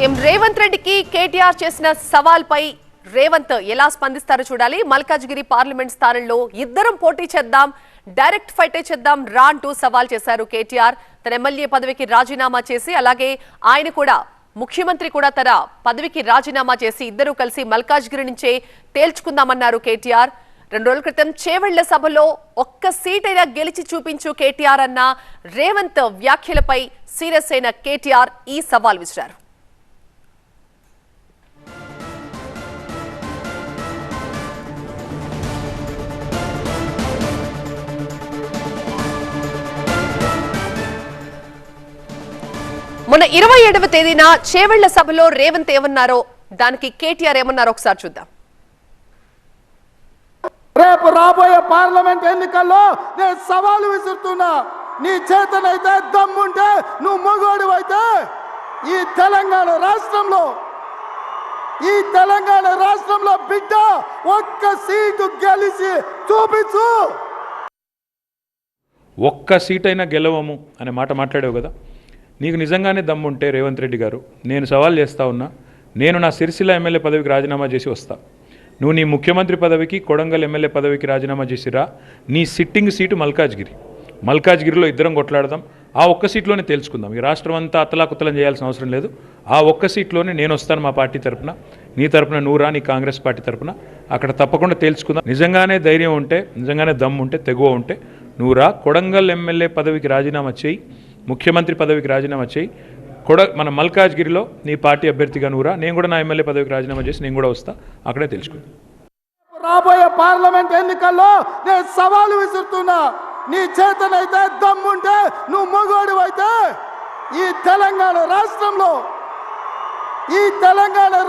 CM Revanth రెడ్డికి కేటీఆర్ చేసిన సవాల్పై రేవంత్ ఎలా స్పందిస్తారో చూడాలి. మల్కాజ్గిరి పార్లమెంట్ స్థానంలో ఇద్దరం పోటీ చేద్దాం, డైరెక్ట్ ఫైటే చేద్దాం రా అంటూ సవాల్ చేశారు కేటీఆర్. తన ఎమ్మెల్యే పదవికి రాజీనామా చేసి, అలాగే ఆయన కూడా ముఖ్యమంత్రి కూడా తన పదవికి రాజీనామా చేసి ఇద్దరూ కలిసి మల్కాజ్గిరి నుంచే తేల్చుకుందామన్నారు కేటీఆర్. 2 రోజుల క్రితం చేవెళ్ల సభలో ఒక్క సీటైనా గెలిచి చూపించు కేటీఆర్ అన్న రేవంత్ వ్యాఖ్యలపై సీరియస్ అయిన కేటీఆర్ ఈ సవాల్ విసిరారు. మొన్న 27వ తేదీన చేవెళ్ల సభలో రేవంత్ ఏమన్నారో, దానికి కేటీఆర్ ఏమన్నారో ఒకసారి చూద్దాం. రేపు రాబోయే పార్లమెంట్ ఎన్నికల్లో నేను సవాలు విసురుతున్నా. నీ చేతనైతే దమ్ముంటే, నువ్వు మొగోడివైతే ఈ తెలంగాణ రాష్ట్రంలో బిడ్డ ఒక్క సీటు గెలిచి చూపించు. ఒక్క సీటైనా గెలవము అనే మాట మాట్లాడావు కదా. నీకు నిజంగానే దమ్ముంటే రేవంత్ రెడ్డి గారు, నేను సవాల్ చేస్తా ఉన్నా, నేను నా సిరిసిల్ల ఎమ్మెల్యే పదవికి రాజీనామా చేసి వస్తా. నువ్వు నీ ముఖ్యమంత్రి పదవికి, కొడంగల్ ఎమ్మెల్యే పదవికి రాజీనామా చేసిరా. నీ సిట్టింగ్ సీటు మల్కాజ్గిరిలో ఇద్దరం కొట్లాడదాం. ఆ ఒక్క సీట్లోనే తేల్చుకుందాం. ఈ రాష్ట్రం అంతా అత్తలాకుత్తలం చేయాల్సిన అవసరం లేదు. ఆ ఒక్క సీట్లోనే నేను వస్తాను మా పార్టీ తరపున, నీ తరపున నువ్వు రా, నీ కాంగ్రెస్ పార్టీ తరపున. అక్కడ తప్పకుండా తేల్చుకుందాం. నిజంగానే ధైర్యం ఉంటే, నిజంగానే దమ్ము ఉంటే, తెగువ ఉంటే నువ్వు రా. కొడంగల్ ఎమ్మెల్యే పదవికి రాజీనామా చేయి, ముఖ్యమంత్రి పదవికి రాజీనామా చేయి. మన మల్కాజ్గిరిలో నీ పార్టీ అభ్యర్థిగా నువ్వురా. నేను కూడా నా ఎమ్మెల్యే పదవికి రాజీనామా చేసి నేను కూడా వస్తా. అక్కడే తెలుసుకుంది. రాబోయే పార్లమెంట్ ఎన్నికల్లో నేను సవాలు విసురుతున్నా. నీ చేతనైతే దమ్ముంటే, నువ్వు మొగోడివైతే ఈ తెలంగాణ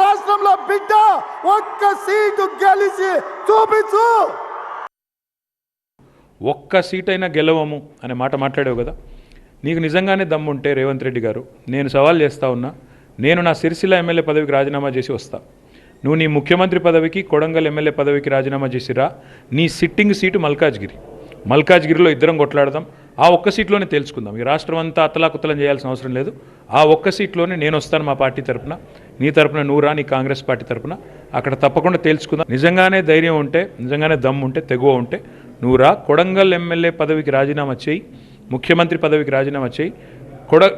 రాష్ట్రంలో బిడ్డ ఒక్క సీటు గెలిచి చూపించు. ఒక్క సీటైనా గెలవము అనే మాట మాట్లాడావు కదా. నీకు నిజంగానే దమ్ముంటే రేవంత్ రెడ్డి గారు, నేను సవాల్ చేస్తా ఉన్నా, నేను నా సిరిసిల్ల ఎమ్మెల్యే పదవికి రాజీనామా చేసి వస్తా. నువ్వు నీ ముఖ్యమంత్రి పదవికి, కొడంగల్ ఎమ్మెల్యే పదవికి రాజీనామా చేసిరా. నీ సిట్టింగ్ సీటు మల్కాజ్గిరిలో ఇద్దరం కొట్లాడదాం. ఆ ఒక్క సీట్లోనే తేల్చుకుందాం. ఈ రాష్ట్రం అంతా అత్తలాకుత్తలం చేయాల్సిన అవసరం లేదు. ఆ ఒక్క సీట్లోనే నేను వస్తాను మా పార్టీ తరపున, నీ తరపున నువ్వు రా, నీ కాంగ్రెస్ పార్టీ తరపున. అక్కడ తప్పకుండా తేల్చుకుందాం. నిజంగానే ధైర్యం ఉంటే, నిజంగానే దమ్ము ఉంటే, తెగువ ఉంటే నువ్వు రా. కొడంగల్ ఎమ్మెల్యే పదవికి రాజీనామా చేయి, ముఖ్యమంత్రి పదవికి రాజీనామా చేయి.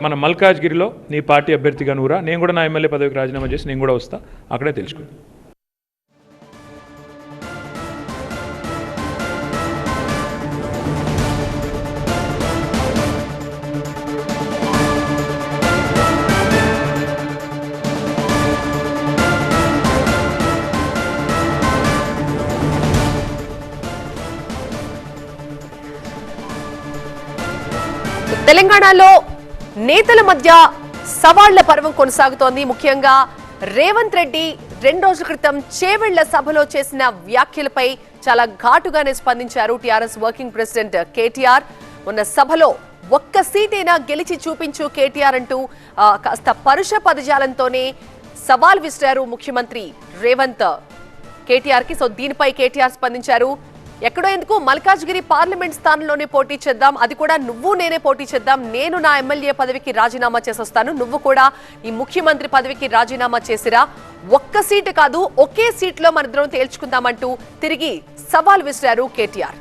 మన మల్కాజ్గిరిలో నీ పార్టీ అభ్యర్థిగా నువ్వు రా. నేను కూడా నా ఎమ్మెల్యే పదవికి రాజీనామా చేసి నేను కూడా వస్తా. అక్కడే తెలుసుకుంది. తెలంగాణలో నేతల మధ్య సవాళ్ల పర్వం కొనసాగుతోంది. ముఖ్యంగా రేవంత్ రెడ్డి 2 రోజుల క్రితం చేవెళ్ల సభలో చేసిన వ్యాఖ్యలపై చాలా ఘాటుగానే స్పందించారు టీఆర్ఎస్ వర్కింగ్ ప్రెసిడెంట్ కేటీఆర్. మొన్న సభలో ఒక్క సీటైనా గెలిచి చూపించు కేటీఆర్ అంటూ కాస్త పరుష పదజాలంతోనే సవాల్ విసిరారు ముఖ్యమంత్రి రేవంత్ కేటీఆర్ కి. సో దీనిపై కేటీఆర్ స్పందించారు. ఎక్కడో ఎందుకు, మల్కాజ్గిరి పార్లమెంట్ స్థానంలోనే పోటీ చేద్దాం, అది కూడా నువ్వు నేనే పోటీ చేద్దాం. నేను నా ఎమ్మెల్యే పదవికి రాజీనామా చేసొస్తాను, నువ్వు కూడా ఈ ముఖ్యమంత్రి పదవికి రాజీనామా చేసిరా. ఒక్క సీటు కాదు, ఒకే సీట్లో మనిద్దరం తేల్చుకుందామంటూ తిరిగి సవాల్ విసిరారు కేటీఆర్.